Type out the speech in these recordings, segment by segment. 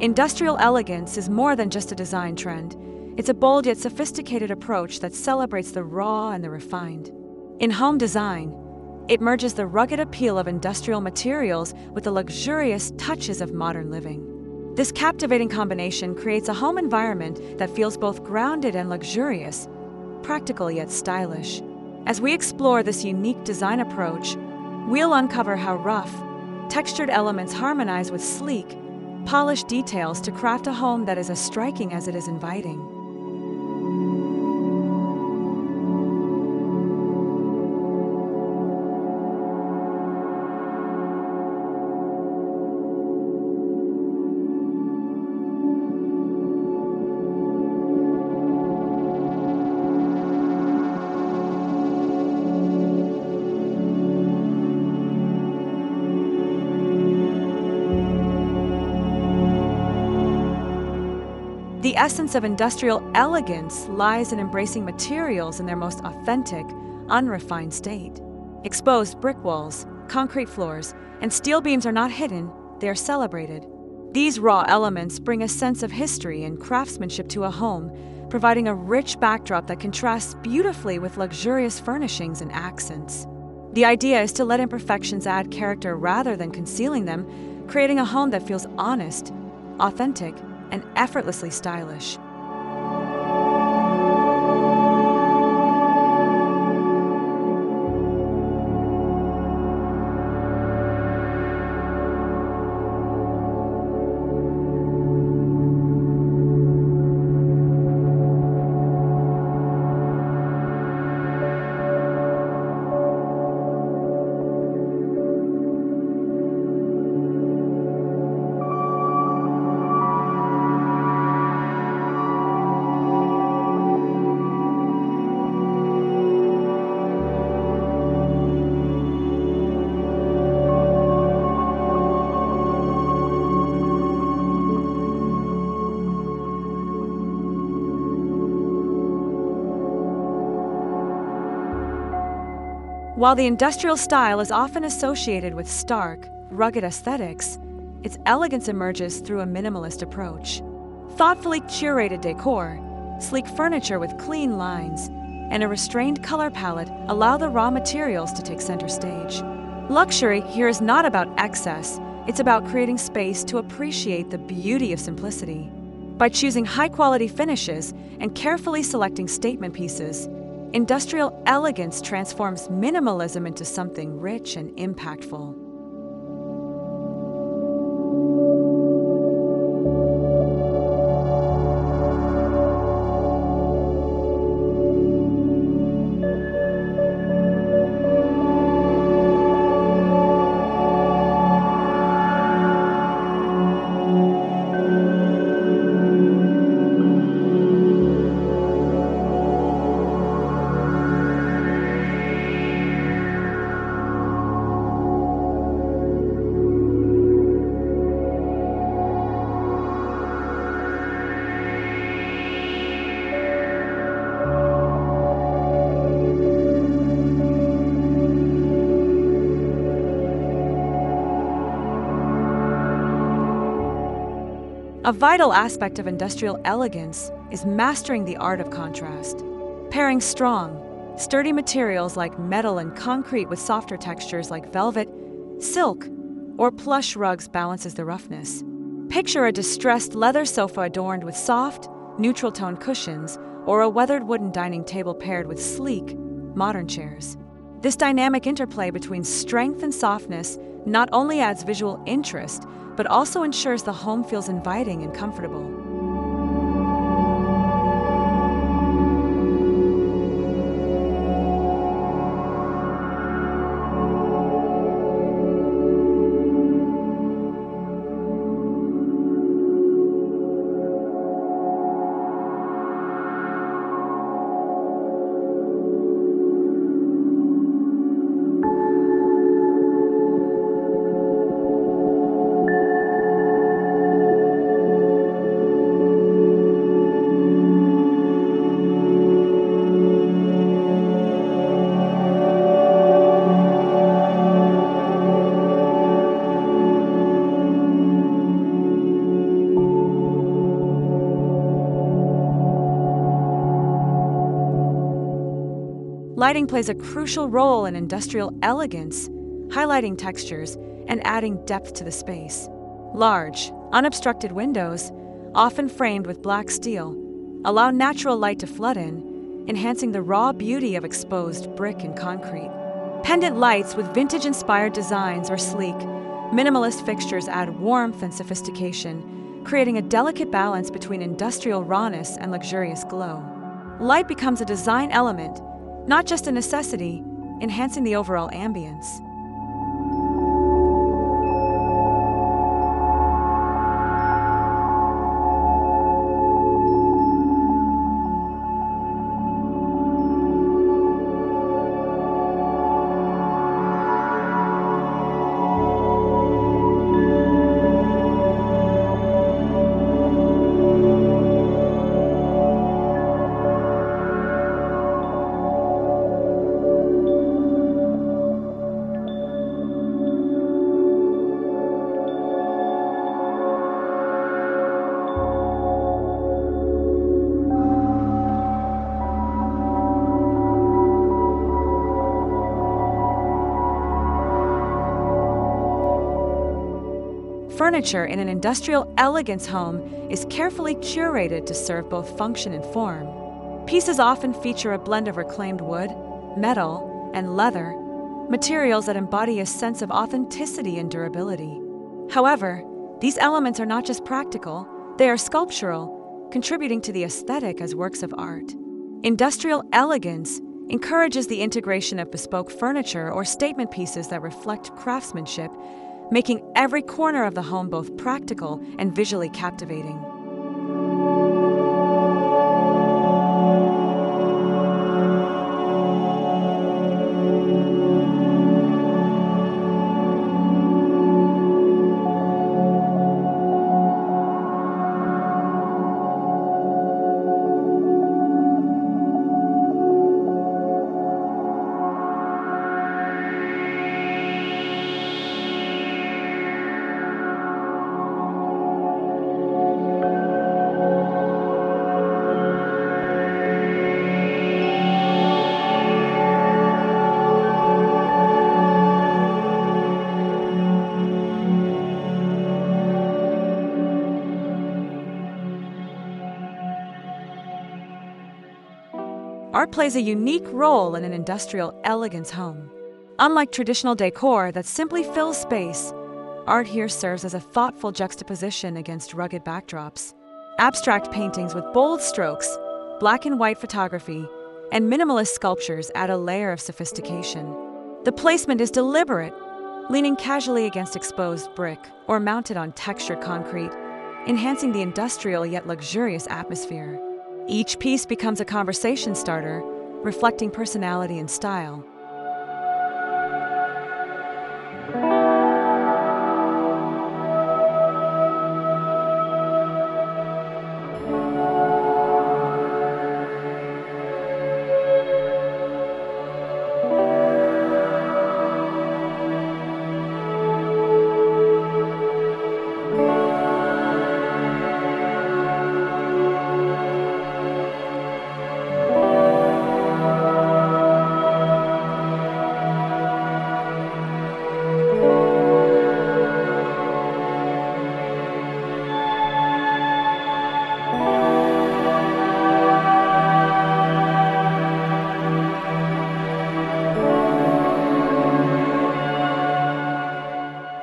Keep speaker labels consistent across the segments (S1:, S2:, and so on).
S1: Industrial elegance is more than just a design trend. It's a bold yet sophisticated approach that celebrates the raw and the refined. In home design, it merges the rugged appeal of industrial materials with the luxurious touches of modern living. This captivating combination creates a home environment that feels both grounded and luxurious, practical yet stylish. As we explore this unique design approach, we'll uncover how rough, textured elements harmonize with sleek, polished details to craft a home that is as striking as it is inviting. The essence of industrial elegance lies in embracing materials in their most authentic, unrefined state. Exposed brick walls, concrete floors, and steel beams are not hidden, they are celebrated. These raw elements bring a sense of history and craftsmanship to a home, providing a rich backdrop that contrasts beautifully with luxurious furnishings and accents. The idea is to let imperfections add character rather than concealing them, creating a home that feels honest, authentic, and effortlessly stylish. While the industrial style is often associated with stark, rugged aesthetics, its elegance emerges through a minimalist approach. Thoughtfully curated decor, sleek furniture with clean lines, and a restrained color palette allow the raw materials to take center stage. Luxury here is not about excess, it's about creating space to appreciate the beauty of simplicity. By choosing high-quality finishes and carefully selecting statement pieces, industrial elegance transforms minimalism into something rich and impactful. A vital aspect of industrial elegance is mastering the art of contrast. Pairing strong, sturdy materials like metal and concrete with softer textures like velvet, silk, or plush rugs balances the roughness. Picture a distressed leather sofa adorned with soft, neutral-tone cushions, or a weathered wooden dining table paired with sleek, modern chairs. This dynamic interplay between strength and softness not only adds visual interest, but also ensures the home feels inviting and comfortable. Lighting plays a crucial role in industrial elegance, highlighting textures and adding depth to the space. Large, unobstructed windows, often framed with black steel, allow natural light to flood in, enhancing the raw beauty of exposed brick and concrete. Pendant lights with vintage-inspired designs or sleek, minimalist fixtures add warmth and sophistication, creating a delicate balance between industrial rawness and luxurious glow. Light becomes a design element, not just a necessity, enhancing the overall ambience. Furniture in an industrial elegance home is carefully curated to serve both function and form. Pieces often feature a blend of reclaimed wood, metal, and leather, materials that embody a sense of authenticity and durability. However, these elements are not just practical, they are sculptural, contributing to the aesthetic as works of art. Industrial elegance encourages the integration of bespoke furniture or statement pieces that reflect craftsmanship, making every corner of the home both practical and visually captivating. Art plays a unique role in an industrial elegance home. Unlike traditional decor that simply fills space, art here serves as a thoughtful juxtaposition against rugged backdrops. Abstract paintings with bold strokes, black and white photography, and minimalist sculptures add a layer of sophistication. The placement is deliberate, leaning casually against exposed brick or mounted on textured concrete, enhancing the industrial yet luxurious atmosphere. Each piece becomes a conversation starter, reflecting personality and style.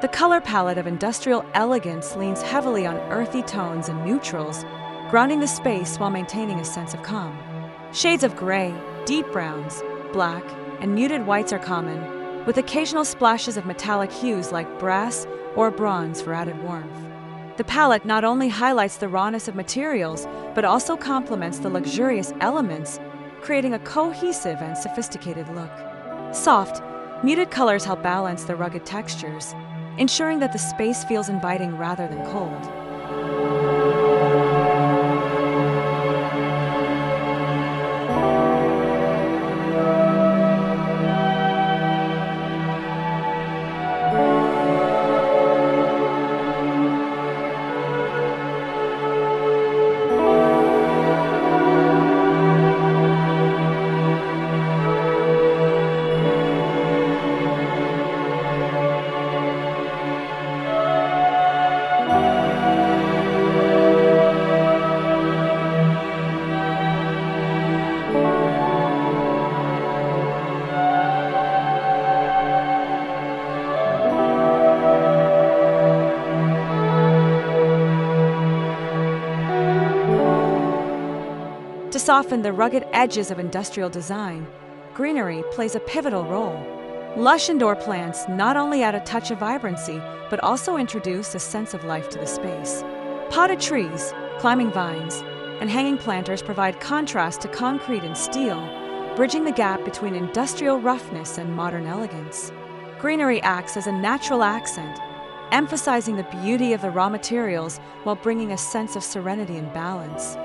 S1: The color palette of industrial elegance leans heavily on earthy tones and neutrals, grounding the space while maintaining a sense of calm. Shades of gray, deep browns, black, and muted whites are common, with occasional splashes of metallic hues like brass or bronze for added warmth. The palette not only highlights the rawness of materials, but also complements the luxurious elements, creating a cohesive and sophisticated look. Soft, muted colors help balance the rugged textures, ensuring that the space feels inviting rather than cold. soften the rugged edges of industrial design, greenery plays a pivotal role. Lush indoor plants not only add a touch of vibrancy, but also introduce a sense of life to the space. Potted trees, climbing vines, and hanging planters provide contrast to concrete and steel, bridging the gap between industrial roughness and modern elegance. Greenery acts as a natural accent, emphasizing the beauty of the raw materials while bringing a sense of serenity and balance.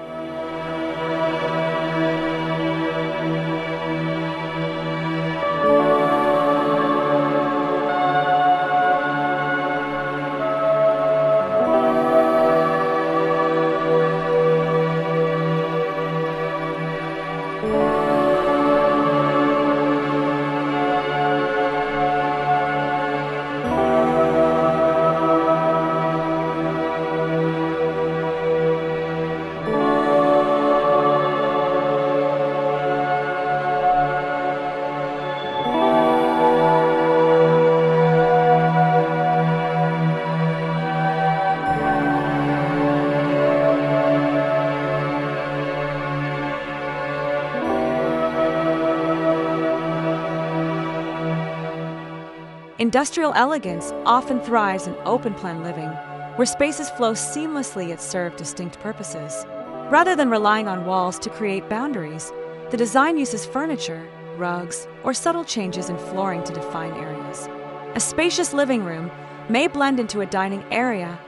S1: Industrial elegance often thrives in open-plan living, where spaces flow seamlessly yet serve distinct purposes. Rather than relying on walls to create boundaries, the design uses furniture, rugs, or subtle changes in flooring to define areas. A spacious living room may blend into a dining area,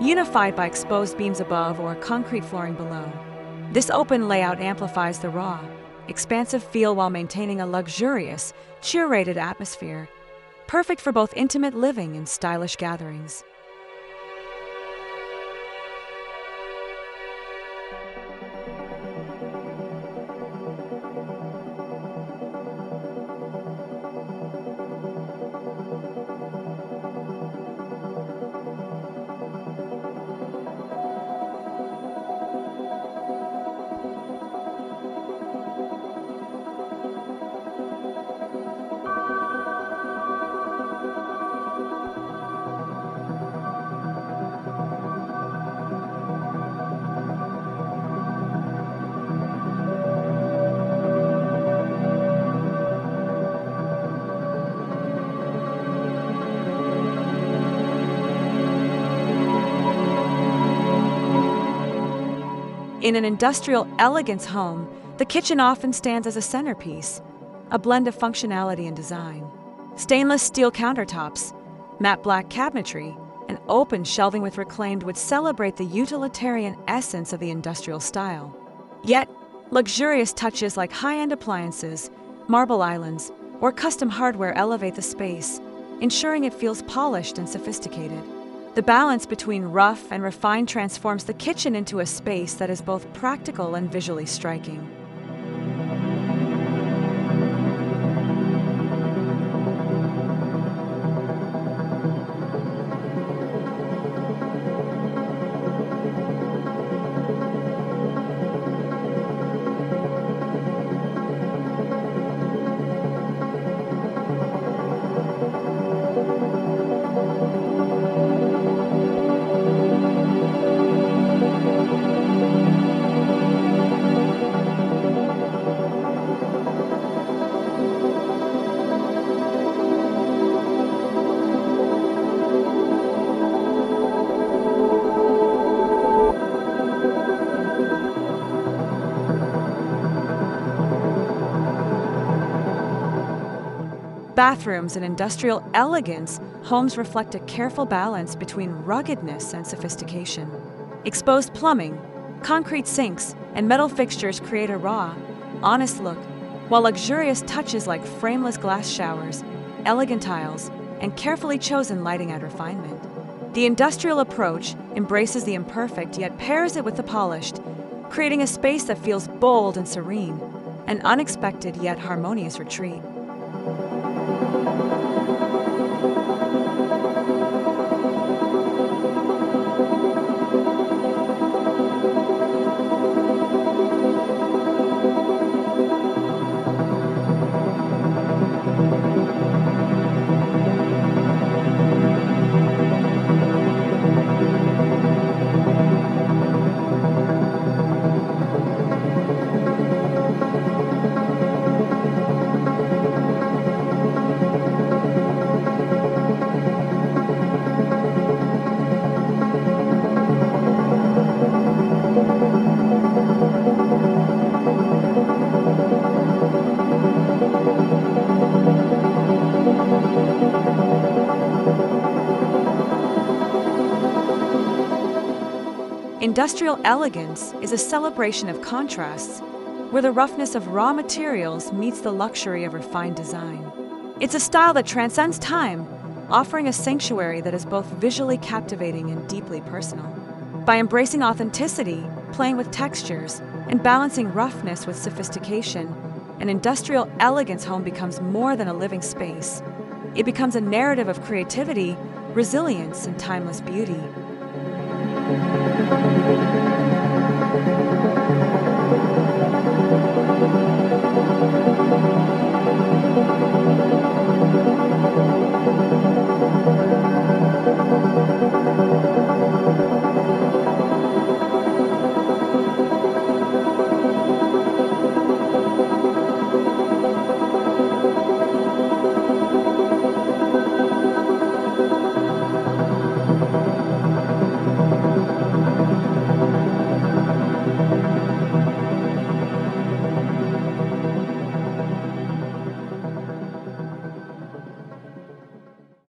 S1: unified by exposed beams above or concrete flooring below. This open layout amplifies the raw, expansive feel while maintaining a luxurious, curated atmosphere, perfect for both intimate living and stylish gatherings. In an industrial elegance home, the kitchen often stands as a centerpiece, a blend of functionality and design. Stainless steel countertops, matte black cabinetry, and open shelving with reclaimed would celebrate the utilitarian essence of the industrial style. Yet, luxurious touches like high-end appliances, marble islands, or custom hardware elevate the space, ensuring it feels polished and sophisticated. The balance between rough and refined transforms the kitchen into a space that is both practical and visually striking. Bathrooms and industrial elegance homes reflect a careful balance between ruggedness and sophistication. Exposed plumbing, concrete sinks, and metal fixtures create a raw, honest look, while luxurious touches like frameless glass showers, elegant tiles, and carefully chosen lighting add refinement. The industrial approach embraces the imperfect yet pairs it with the polished, creating a space that feels bold and serene, an unexpected yet harmonious retreat. Industrial elegance is a celebration of contrasts, where the roughness of raw materials meets the luxury of refined design. It's a style that transcends time, offering a sanctuary that is both visually captivating and deeply personal. By embracing authenticity, playing with textures, and balancing roughness with sophistication, an industrial elegance home becomes more than a living space. It becomes a narrative of creativity, resilience, and timeless beauty.